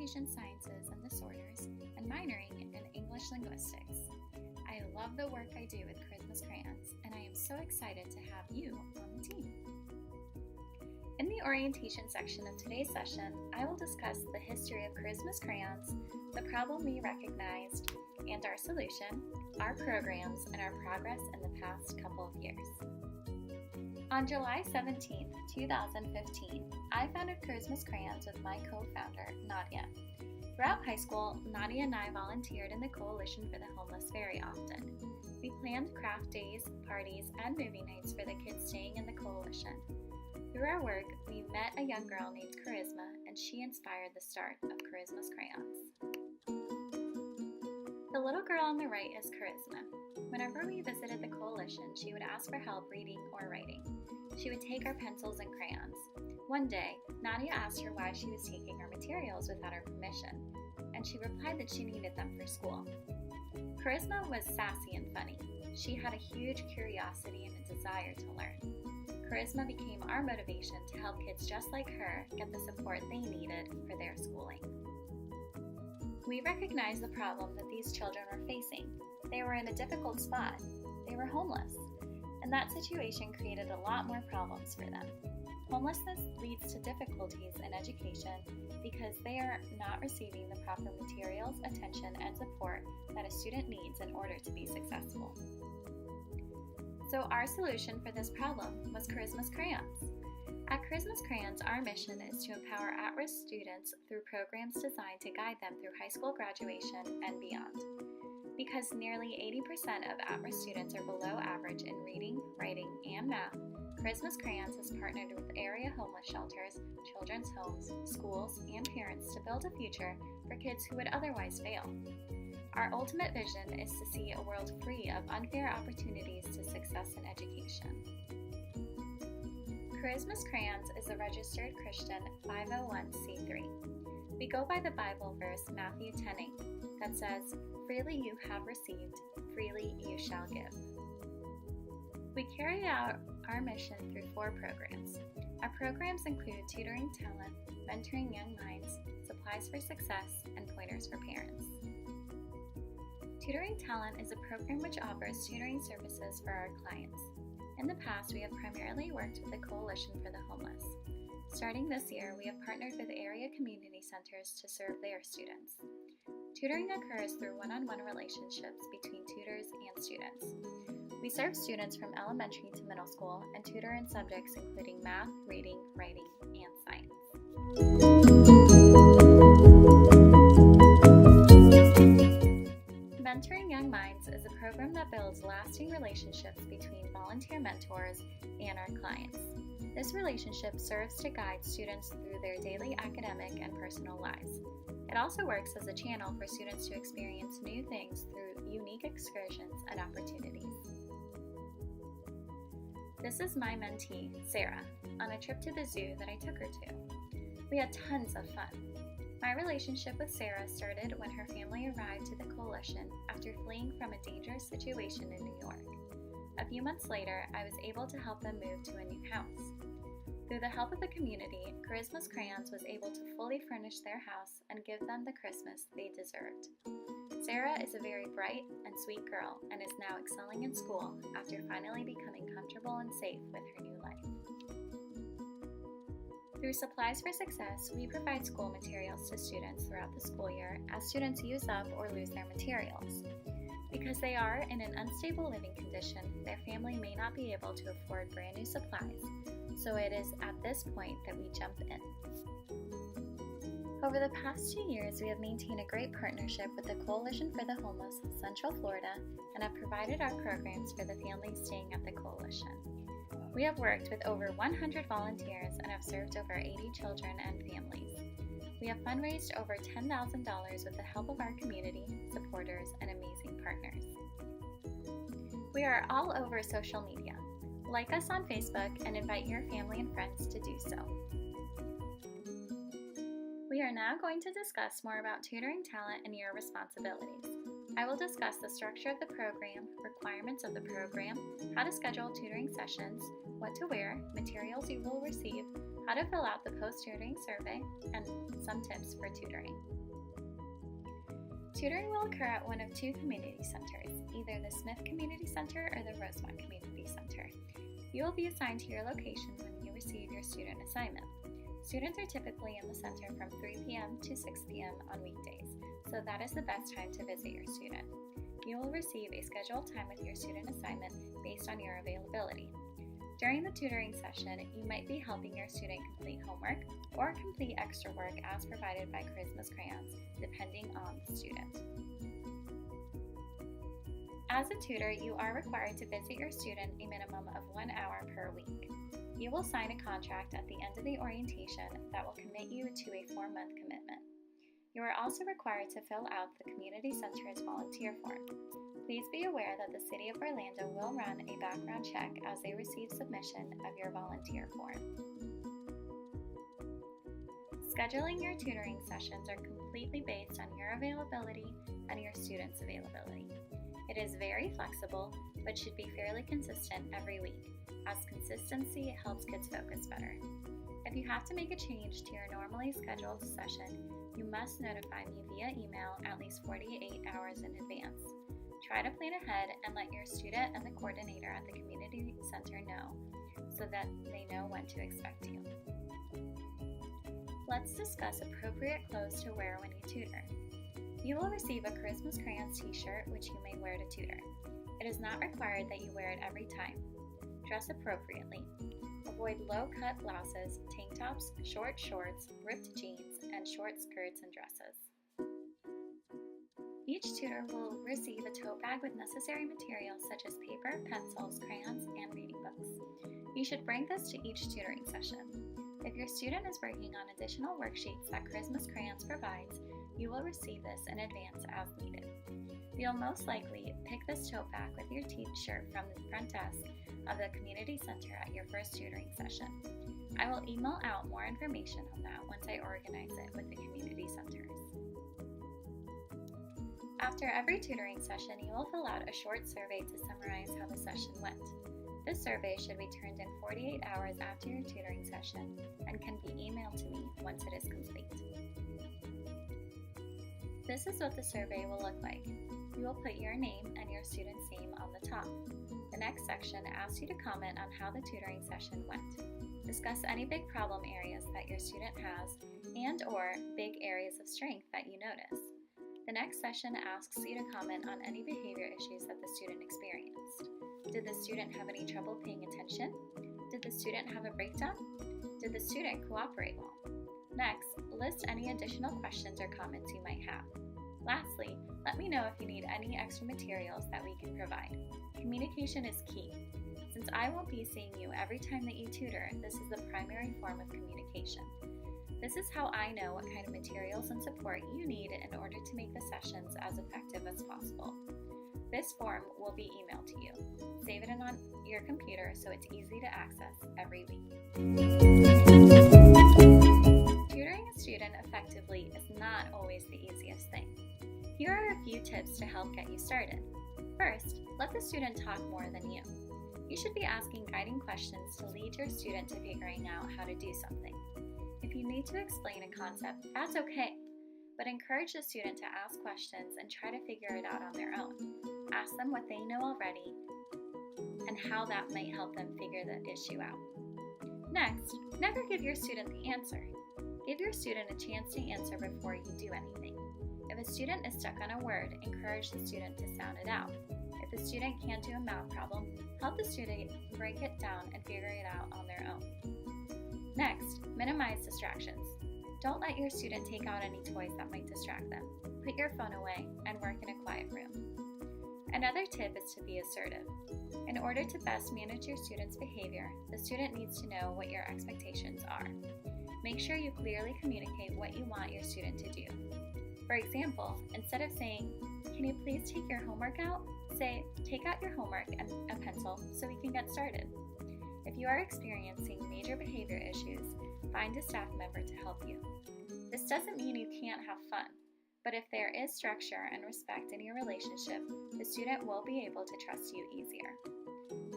Education Sciences and Disorders and minoring in English Linguistics. I love the work I do with Charisma's Crayons, and I am so excited to have you on the team. In the orientation section of today's session, I will discuss the history of Charisma's Crayons, the problem we recognized, and our solution, our programs, and our progress in the past couple of years. On July 17, 2015, I founded Charisma's Crayons with my co-founder, Nadia. Throughout high school, Nadia and I volunteered in the Coalition for the Homeless very often. We planned craft days, parties, and movie nights for the kids staying in the Coalition. Through our work, we met a young girl named Charisma, and she inspired the start of Charisma's Crayons. The little girl on the right is Charisma. Whenever we visited the Coalition, she would ask for help reading or writing. She would take our pencils and crayons. One day, Nadia asked her why she was taking our materials without our permission, and she replied that she needed them for school. Charisma was sassy and funny. She had a huge curiosity and a desire to learn. Charisma became our motivation to help kids just like her get the support they needed for their schooling. We recognized the problem that these children were facing. They were in a difficult spot. They were homeless, and that situation created a lot more problems for them. Homelessness leads to difficulties in education because they are not receiving the proper materials, attention, and support that a student needs in order to be successful. So our solution for this problem was Charisma's Crayons. At Charisma's Crayons, our mission is to empower at-risk students through programs designed to guide them through high school graduation and beyond. Because nearly 80% of at-risk students are below average in reading, writing, and math, Charisma's Crayons has partnered with area homeless shelters, children's homes, schools, and parents to build a future for kids who would otherwise fail. Our ultimate vision is to see a world free of unfair opportunities to success in education. Charisma's Crayons is a registered Christian 501c3. We go by the Bible verse Matthew 10:8 that says, "Freely you have received, freely you shall give." We carry out our mission through 4 programs. Our programs include Tutoring Talent, Mentoring Young Minds, Supplies for Success, and Pointers for Parents. Tutoring Talent is a program which offers tutoring services for our clients. In the past, we have primarily worked with the Coalition for the Homeless. Starting this year, we have partnered with area community centers to serve their students. Tutoring occurs through one-on-one relationships between tutors and students. We serve students from elementary to middle school and tutor in subjects including math, reading, writing, and science. Mentoring Young Minds is a program that builds lasting relationships between volunteer mentors and our clients. This relationship serves to guide students through their daily academic and personal lives. It also works as a channel for students to experience new things through unique excursions and opportunities. This is my mentee, Sarah, on a trip to the zoo that I took her to. We had tons of fun. My relationship with Sarah started when her family arrived to the Coalition after fleeing from a dangerous situation in New York. A few months later, I was able to help them move to a new house. Through the help of the community, Charisma's Crayons was able to fully furnish their house and give them the Christmas they deserved. Sarah is a very bright and sweet girl and is now excelling in school after finally becoming comfortable and safe with her new life. Through Supplies for Success, we provide school materials to students throughout the school year as students use up or lose their materials. Because they are in an unstable living condition, their family may not be able to afford brand new supplies, so it is at this point that we jump in. Over the past 2 years, we have maintained a great partnership with the Coalition for the Homeless Central Florida and have provided our programs for the families staying at the Coalition. We have worked with over 100 volunteers and have served over 80 children and families. We have fundraised over $10,000 with the help of our community, supporters, and amazing partners. We are all over social media. Like us on Facebook and invite your family and friends to do so. We are now going to discuss more about tutoring talent and your responsibilities. I will discuss the structure of the program, requirements of the program, how to schedule tutoring sessions, what to wear, materials you will receive, how to fill out the post-tutoring survey, and some tips for tutoring. Tutoring will occur at one of two community centers, either the Smith Community Center or the Rosemont Community Center. You will be assigned to your location when you receive your student assignment. Students are typically in the center from 3 p.m. to 6 p.m. on weekdays, so that is the best time to visit your student. You will receive a scheduled time with your student assignment based on your availability. During the tutoring session, you might be helping your student complete homework or complete extra work as provided by Christmas Crayons, depending on the student. As a tutor, you are required to visit your student a minimum of 1 hour per week. You will sign a contract at the end of the orientation that will commit you to a 4-month commitment. You are also required to fill out the Community Center's volunteer form. Please be aware that the City of Orlando will run a background check as they receive submission of your volunteer form. Scheduling your tutoring sessions are completely based on your availability and your students' availability. It is very flexible, but should be fairly consistent every week, as consistency helps kids focus better. If you have to make a change to your normally scheduled session, you must notify me via email at least 48 hours in advance. Try to plan ahead and let your student and the coordinator at the community center know so that they know when to expect you. Let's discuss appropriate clothes to wear when you tutor. You will receive a Christmas Crayons t-shirt which you may wear to tutor. It is not required that you wear it every time. Dress appropriately. Avoid low-cut blouses, tank tops, short shorts, ripped jeans, and short skirts and dresses. Each tutor will receive a tote bag with necessary materials such as paper, pencils, crayons, and reading books. You should bring this to each tutoring session. If your student is working on additional worksheets that Christmas Crayons provides, you will receive this in advance as needed. You'll most likely pick this tote bag with your t-shirt from the front desk of the community center at your first tutoring session. I will email out more information on that once I organize it with the community centers. After every tutoring session, you will fill out a short survey to summarize how the session went. This survey should be turned in 48 hours after your tutoring session and can be emailed to me once it is complete. This is what the survey will look like. You will put your name and your student's name on the top. The next section asks you to comment on how the tutoring session went. Discuss any big problem areas that your student has and/or big areas of strength that you notice. The next session asks you to comment on any behavior issues that the student experienced. Did the student have any trouble paying attention? Did the student have a breakdown? Did the student cooperate well? Next, list any additional questions or comments you might have. Lastly, let me know if you need any extra materials that we can provide. Communication is key. Since I won't be seeing you every time that you tutor, this is the primary form of communication. This is how I know what kind of materials and support you need in order to make the sessions as effective as possible. This form will be emailed to you. Save it on your computer so it's easy to access every week. Tutoring a student effectively is not always the easiest thing. Here are a few tips to help get you started. First, let the student talk more than you. You should be asking guiding questions to lead your student to figuring out how to do something. If you need to explain a concept, that's okay, but encourage the student to ask questions and try to figure it out on their own. Ask them what they know already and how that might help them figure the issue out. Next, never give your student the answer. Give your student a chance to answer before you do anything. If a student is stuck on a word, encourage the student to sound it out. If the student can't do a math problem, help the student break it down and figure it out on their own. Next, minimize distractions. Don't let your student take out any toys that might distract them. Put your phone away and work in a quiet room. Another tip is to be assertive. In order to best manage your student's behavior, the student needs to know what your expectations are. Make sure you clearly communicate what you want your student to do. For example, instead of saying, "Can you please take your homework out?" say, "Take out your homework and a pencil so we can get started." If you are experiencing major behavior issues, find a staff member to help you. This doesn't mean you can't have fun. But if there is structure and respect in your relationship, the student will be able to trust you easier.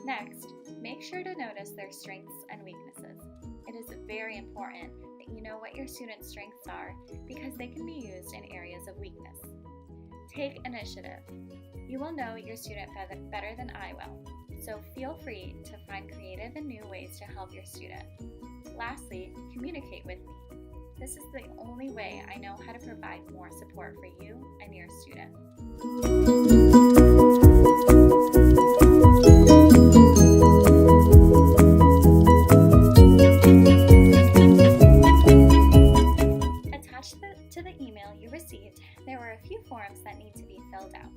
Next, make sure to notice their strengths and weaknesses. It is very important that you know what your students' strengths are because they can be used in areas of weakness. Take initiative. You will know your student better than I will, so feel free to find creative and new ways to help your student. Lastly, communicate with me. This is the only way I know how to provide more support for you and your student. Attached to the email you received, there were a few forms that need to be filled out.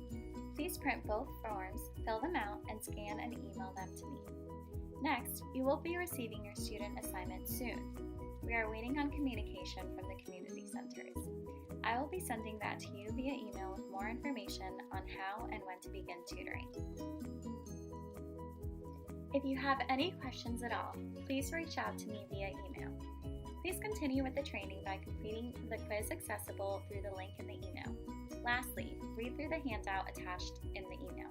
Please print both forms, fill them out, and scan and email them to me. Next, you will be receiving your student assignment soon. We are waiting on communication from the community centers. I will be sending that to you via email with more information on how and when to begin tutoring. If you have any questions at all, please reach out to me via email. Please continue with the training by completing the quiz accessible through the link in the email. Lastly, read through the handout attached in the email.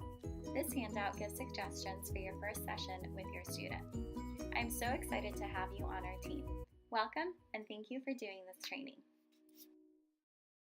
This handout gives suggestions for your first session with your student. I'm so excited to have you on our team. Welcome, and thank you for doing this training.